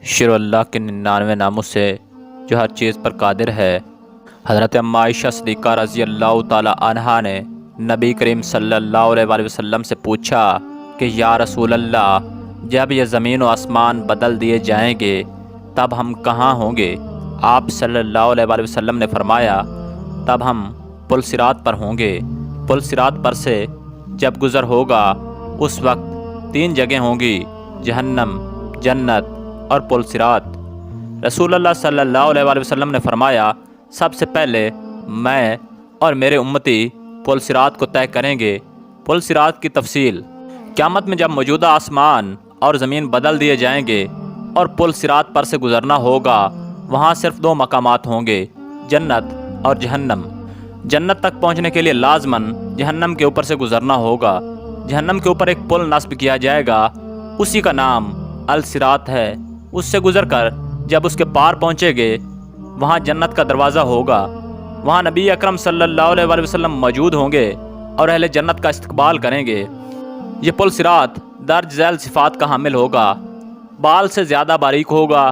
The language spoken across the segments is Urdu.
شروع اللہ کے 99 ناموں سے جو ہر چیز پر قادر ہے۔ حضرت اما عائشہ صدیقہ رضی اللہ تعالی عنہا نے نبی کریم صلی اللہ علیہ وسلم سے پوچھا کہ یا رسول اللہ، جب یہ زمین و آسمان بدل دیے جائیں گے تب ہم کہاں ہوں گے؟ آپ صلی اللہ علیہ وسلم نے فرمایا، تب ہم پل صراط پر ہوں گے۔ پل صراط پر سے جب گزر ہوگا اس وقت 3 جگہیں ہوں گی، جہنم، جنت اور پل صراط۔ رسول اللہ صلی اللہ علیہ وسلم نے فرمایا، سب سے پہلے میں اور میرے امتی پل صراط کو طے کریں گے۔ پل صراط کی تفصیل: قیامت میں جب موجودہ آسمان اور زمین بدل دیے جائیں گے اور پل صراط پر سے گزرنا ہوگا، وہاں صرف 2 مقامات ہوں گے، جنت اور جہنم۔ جنت تک پہنچنے کے لیے لازماً جہنم کے اوپر سے گزرنا ہوگا۔ جہنم کے اوپر ایک پل نصب کیا جائے گا، اسی کا نام الصراط ہے۔ اس سے گزر کر جب اس کے پار پہنچے گے، وہاں جنت کا دروازہ ہوگا۔ وہاں نبی اکرم صلی اللہ علیہ وسلم موجود ہوں گے اور اہل جنت کا استقبال کریں گے۔ یہ پل صراط درج ذیل صفات کا حامل ہوگا۔ بال سے زیادہ باریک ہوگا،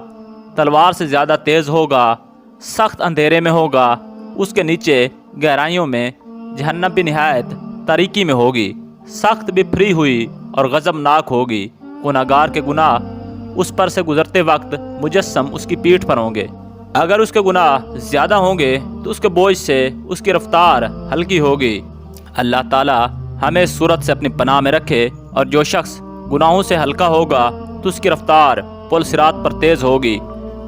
تلوار سے زیادہ تیز ہوگا، سخت اندھیرے میں ہوگا۔ اس کے نیچے گہرائیوں میں جہنم بھی نہایت تاریکی میں ہوگی، سخت بپھری ہوئی اور غضبناک ہوگی۔ گناہگار کے گناہ اس پر سے گزرتے وقت مجسم اس کی پیٹھ پر ہوں گے۔ اگر اس کے گناہ زیادہ ہوں گے تو اس کے بوجھ سے اس کی رفتار ہلکی ہوگی۔ اللہ تعالی ہمیں اس صورت سے اپنی پناہ میں رکھے، اور جو شخص گناہوں سے ہلکا ہوگا تو اس کی رفتار پل صراط پر تیز ہوگی۔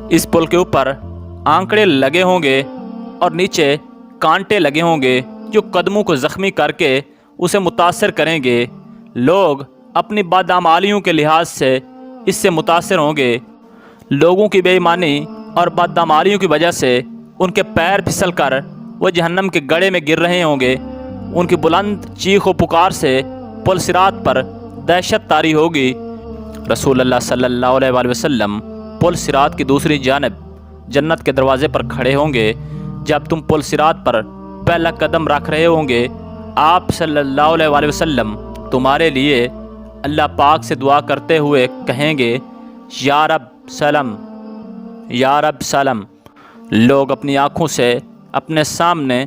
اس پل کے اوپر آنکڑے لگے ہوں گے اور نیچے کانٹے لگے ہوں گے جو قدموں کو زخمی کر کے اسے متاثر کریں گے۔ لوگ اپنی بدعمالیوں کے لحاظ سے اس سے متاثر ہوں گے۔ لوگوں کی بے ایمانی اور بدعمالیوں کی وجہ سے ان کے پیر پھسل کر وہ جہنم کے گڑھے میں گر رہے ہوں گے۔ ان کی بلند چیخ و پکار سے پل صراط پر دہشت طاری ہوگی۔ رسول اللہ صلی اللہ علیہ وسلم پل صراط کی دوسری جانب جنت کے دروازے پر کھڑے ہوں گے۔ جب تم پل صراط پر پہلا قدم رکھ رہے ہوں گے، آپ صلی اللہ علیہ وسلم تمہارے لیے اللہ پاک سے دعا کرتے ہوئے کہیں گے، یا رب سلم، یا رب سلم۔ لوگ اپنی آنکھوں سے اپنے سامنے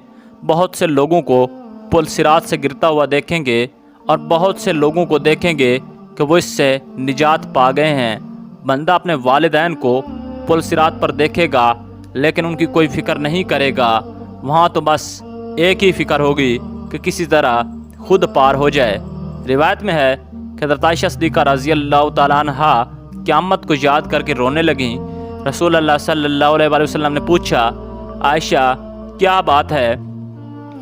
بہت سے لوگوں کو پل صراط سے گرتا ہوا دیکھیں گے، اور بہت سے لوگوں کو دیکھیں گے کہ وہ اس سے نجات پا گئے ہیں۔ بندہ اپنے والدین کو پل صراط پر دیکھے گا لیکن ان کی کوئی فکر نہیں کرے گا۔ وہاں تو بس ایک ہی فکر ہوگی کہ کسی طرح خود پار ہو جائے۔ روایت میں ہے کہ حضرت عائشہ صدیقہ رضی اللہ تعالیٰ عنہا قیامت کو یاد کر کے رونے لگیں۔ رسول اللہ صلی اللہ علیہ وسلم نے پوچھا، عائشہ کیا بات ہے؟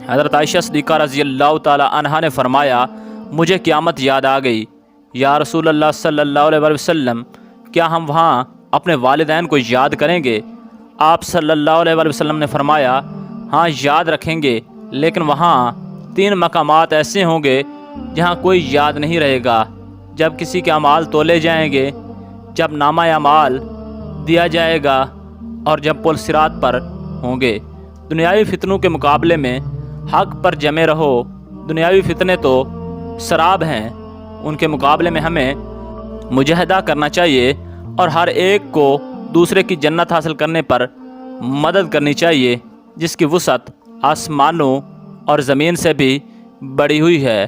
حضرت عائشہ صدیقہ رضی اللہ تعالیٰ عنہا نے فرمایا، مجھے قیامت یاد آ گئی۔ یا رسول اللہ صلی اللہ علیہ وسلم، کیا ہم وہاں اپنے والدین کو یاد کریں گے؟ آپ صلی اللہ علیہ وسلم نے فرمایا، ہاں یاد رکھیں گے، لیکن وہاں 3 مقامات ایسے ہوں گے جہاں کوئی یاد نہیں رہے گا۔ جب کسی کے اعمال تولے جائیں گے، جب نامہ اعمال دیا جائے گا، اور جب پل صراط پر ہوں گے۔ دنیاوی فتنوں کے مقابلے میں حق پر جمے رہو۔ دنیاوی فتنے تو سراب ہیں، ان کے مقابلے میں ہمیں مجاہدہ کرنا چاہیے اور ہر ایک کو دوسرے کی جنت حاصل کرنے پر مدد کرنی چاہیے، جس کی وسعت آسمانوں اور زمین سے بھی بڑی ہوئی ہے۔